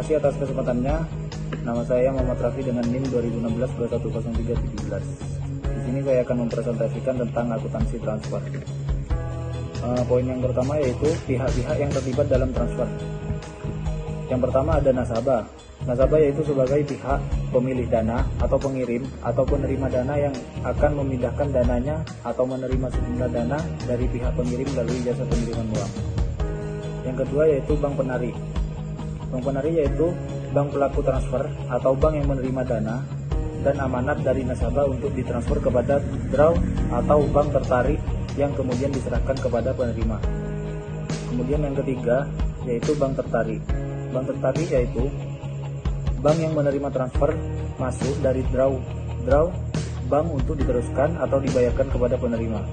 kasih atas kesempatannya. Nama saya Muhammad Rafi dengan NIM 2016-210317. Di sini saya akan mempresentasikan tentang akuntansi transfer. Poin yang pertama yaitu pihak-pihak yang terlibat dalam transfer. Yang pertama ada nasabah. Nasabah yaitu sebagai pihak pemilik dana atau pengirim atau penerima dana yang akan memindahkan dananya atau menerima sejumlah dana dari pihak pengirim melalui jasa pengiriman uang. Yang kedua yaitu bank penari. Bank penari yaitu bank pelaku transfer atau bank yang menerima dana dan amanat dari nasabah untuk ditransfer kepada draw atau bank tertarik yang kemudian diserahkan kepada penerima. Kemudian yang ketiga yaitu bank tertarik. Bank tertarik yaitu bank yang menerima transfer masuk dari draw bank untuk diteruskan atau dibayarkan kepada penerima.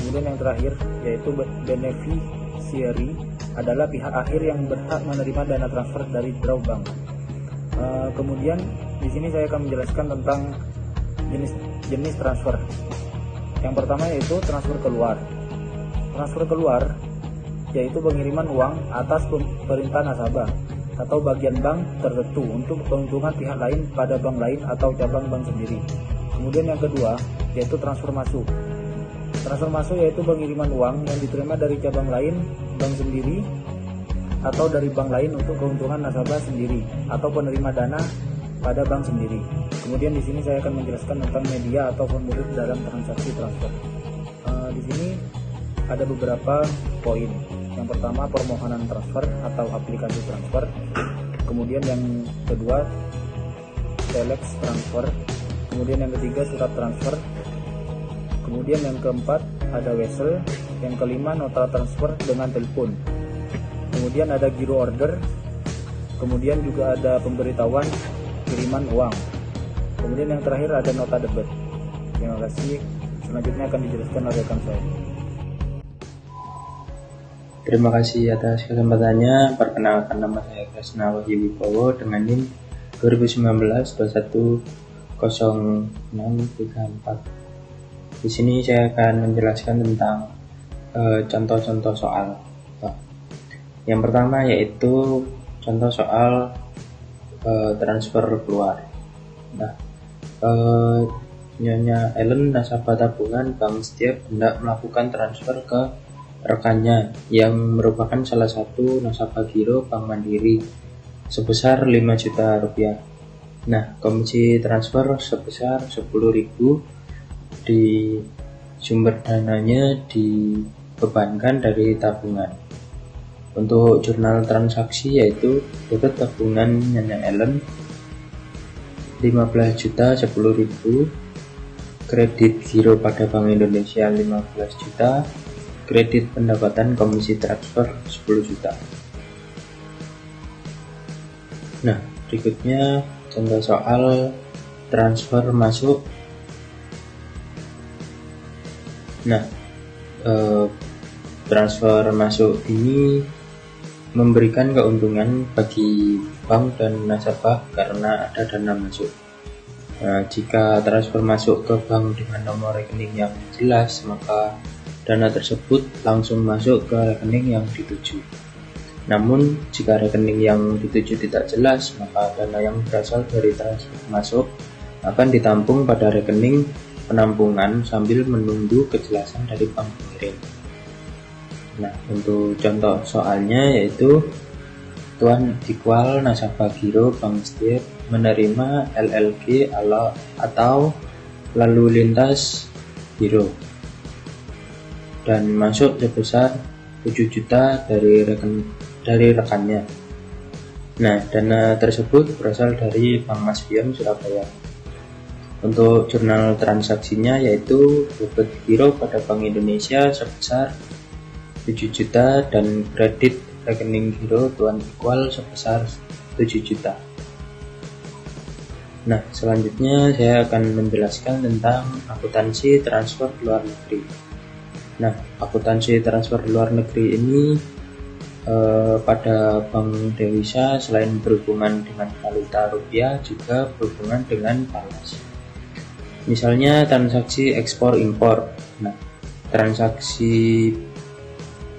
Kemudian yang terakhir yaitu beneficiary adalah pihak akhir yang berhak menerima dana transfer dari draw bank. Kemudian di sini saya akan menjelaskan tentang jenis transfer. Yang pertama yaitu transfer keluar. Transfer keluar yaitu pengiriman uang atas perintah nasabah atau bagian bank tertentu untuk keuntungan pihak lain pada bank lain atau cabang bank sendiri. Kemudian yang kedua yaitu transfer masuk. Transfer masuk yaitu pengiriman uang yang diterima dari cabang lain, bank sendiri, atau dari bank lain untuk keuntungan nasabah sendiri atau penerima dana pada bank sendiri. Kemudian di sini saya akan menjelaskan tentang media atau formulir dalam transaksi transfer. Di sini ada beberapa poin. Yang pertama permohonan transfer atau aplikasi transfer. Kemudian yang kedua telex transfer. Kemudian yang ketiga surat transfer. Kemudian yang keempat ada wesel. Yang kelima nota transfer dengan telepon. Kemudian ada giro order. Kemudian juga ada pemberitahuan kiriman uang. Kemudian yang terakhir ada nota debit. Terima kasih. Selanjutnya akan dijelaskan oleh rekan saya. Terima kasih atas kesempatannya. Perkenalkan, nama saya Kresna Wahyu Wibowo dengan NIM 2019-210634. Di sini saya akan menjelaskan tentang contoh-contoh soal. Yang pertama yaitu contoh soal transfer keluar. Nyonya Ellen, nasabah tabungan Bank Setiap, hendak melakukan transfer ke rekannya yang merupakan salah satu nasabah giro Bank Mandiri sebesar 5 juta rupiah. Komisi transfer sebesar 10.000 di sumber dananya dibebankan dari tabungan. Untuk jurnal transaksi yaitu debit tabungan Nyonya Ellen 15 juta 10.000, kredit giro pada Bank Indonesia 15 juta, kredit pendapatan komisi transfer 10 juta. Berikutnya contoh soal transfer masuk. Transfer masuk ini memberikan keuntungan bagi bank dan nasabah karena ada dana masuk. Jika transfer masuk ke bank dengan nomor rekening yang jelas, maka dana tersebut langsung masuk ke rekening yang dituju. Namun, jika rekening yang dituju tidak jelas, maka dana yang berasal dari transfer masuk akan ditampung pada rekening penampungan sambil menunggu kejelasan dari bank pengirim. Untuk contoh soalnya yaitu Tuan Iqbal, nasabah giro Bank Setiap, menerima LLG atau lalu lintas giro dan masuk sebesar 7 juta dari rekannya. Dana tersebut berasal dari Bank Maspion Surabaya. Untuk jurnal transaksinya yaitu debit giro pada Bank Indonesia sebesar 7 juta dan kredit rekening giro Tuan Iqbal sebesar 7 juta. Selanjutnya saya akan menjelaskan tentang akuntansi transfer luar negeri. Akuntansi transfer luar negeri ini pada Bank Dewisa selain berhubungan dengan valuta rupiah juga berhubungan dengan falas. Misalnya transaksi ekspor impor. Transaksi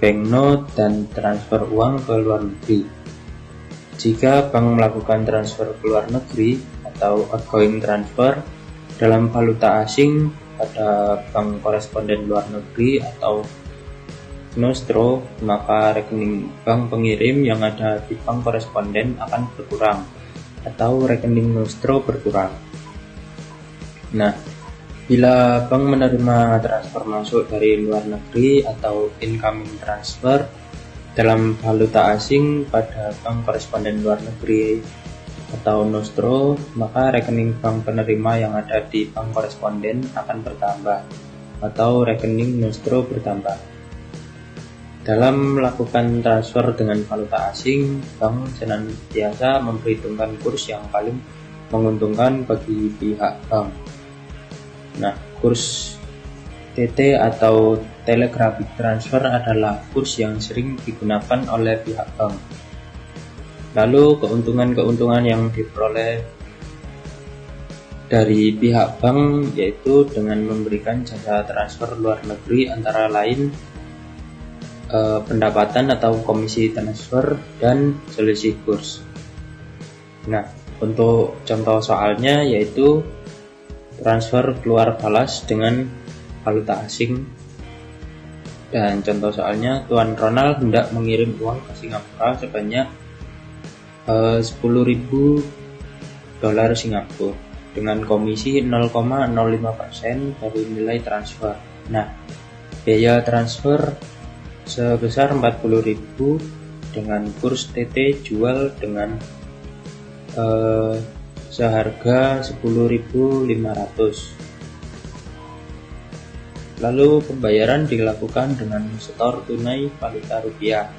banknote dan transfer uang ke luar negeri. Jika bank melakukan transfer ke luar negeri atau outgoing transfer dalam valuta asing pada bank koresponden luar negeri atau nostro, maka rekening bank pengirim yang ada di bank koresponden akan berkurang atau rekening nostro berkurang. Nah, bila bank menerima transfer masuk dari luar negeri atau incoming transfer dalam valuta asing pada bank koresponden luar negeri atau nostro, maka rekening bank penerima yang ada di bank koresponden akan bertambah atau rekening nostro bertambah. Dalam melakukan transfer dengan valuta asing, bank senantiasa memperhitungkan kurs yang paling menguntungkan bagi pihak bank. Nah, kurs TT atau telegraphic transfer adalah kurs yang sering digunakan oleh pihak bank. Lalu keuntungan-keuntungan yang diperoleh dari pihak bank yaitu dengan memberikan jasa transfer luar negeri antara lain pendapatan atau komisi transfer dan selisih kurs. Nah, untuk contoh soalnya yaitu transfer keluar falas dengan valuta asing. Dan contoh soalnya, Tuan Ronald hendak mengirim uang ke Singapura sebanyak $10.000 Singapura dengan komisi 0,05% dari nilai transfer. Nah, biaya transfer sebesar 40.000 dengan kurs TT jual dengan seharga 10.500. Lalu pembayaran dilakukan dengan setor tunai valuta rupiah.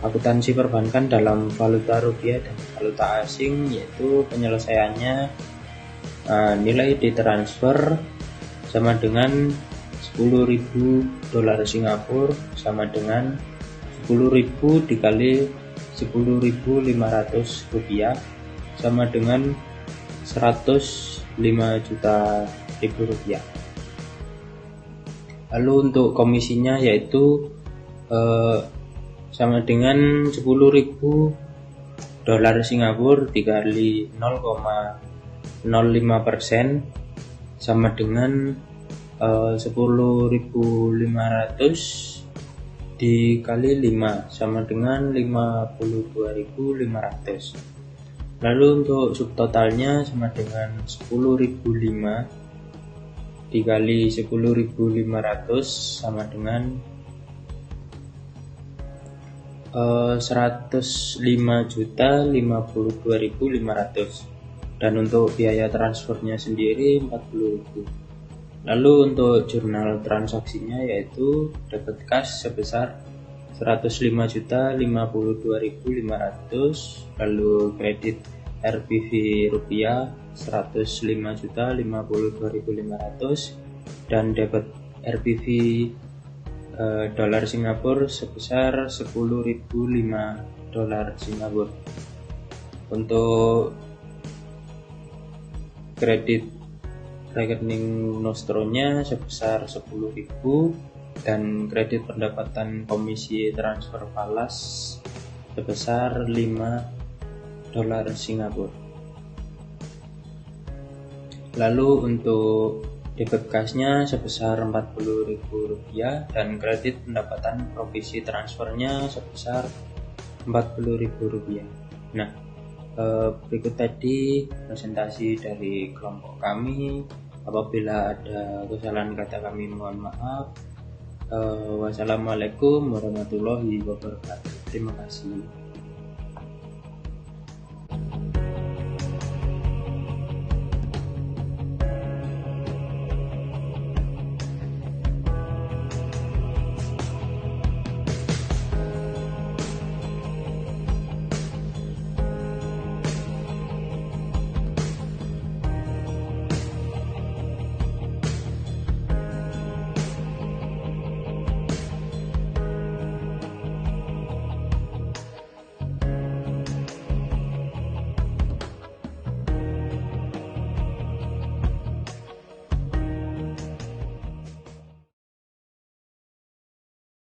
Akuntansi perbankan dalam valuta rupiah dan valuta asing yaitu penyelesaiannya nilai ditransfer sama dengan $10.000 Singapura sama dengan 10.000 dikali 10.500 rupiah sama dengan 105 juta rupiah. Lalu untuk komisinya yaitu sama dengan 10.000 dolar Singapura dikali 0,05% sama dengan 10.500 dikali 5 sama dengan 52.500. Lalu untuk subtotalnya sama dengan 10.005 dikali 10.500 sama dengan 105.052.500 dan untuk biaya transfernya sendiri 40.000. Lalu untuk jurnal transaksinya yaitu debit cash sebesar 105.052.500, lalu kredit RPV rupiah 105.052.500 dan debit RPV dolar Singapura sebesar 10.005 dolar Singapura. Untuk kredit rekening nostronya sebesar 10.000 dan kredit pendapatan komisi transfer falas sebesar 5 dolar Singapura. Lalu untuk debit cashnya sebesar Rp40.000 dan kredit pendapatan provisi transfernya sebesar Rp40.000. Nah, berikut tadi presentasi dari kelompok kami. Apabila ada kesalahan kata kami mohon maaf. Wassalamualaikum warahmatullahi wabarakatuh. Terima kasih.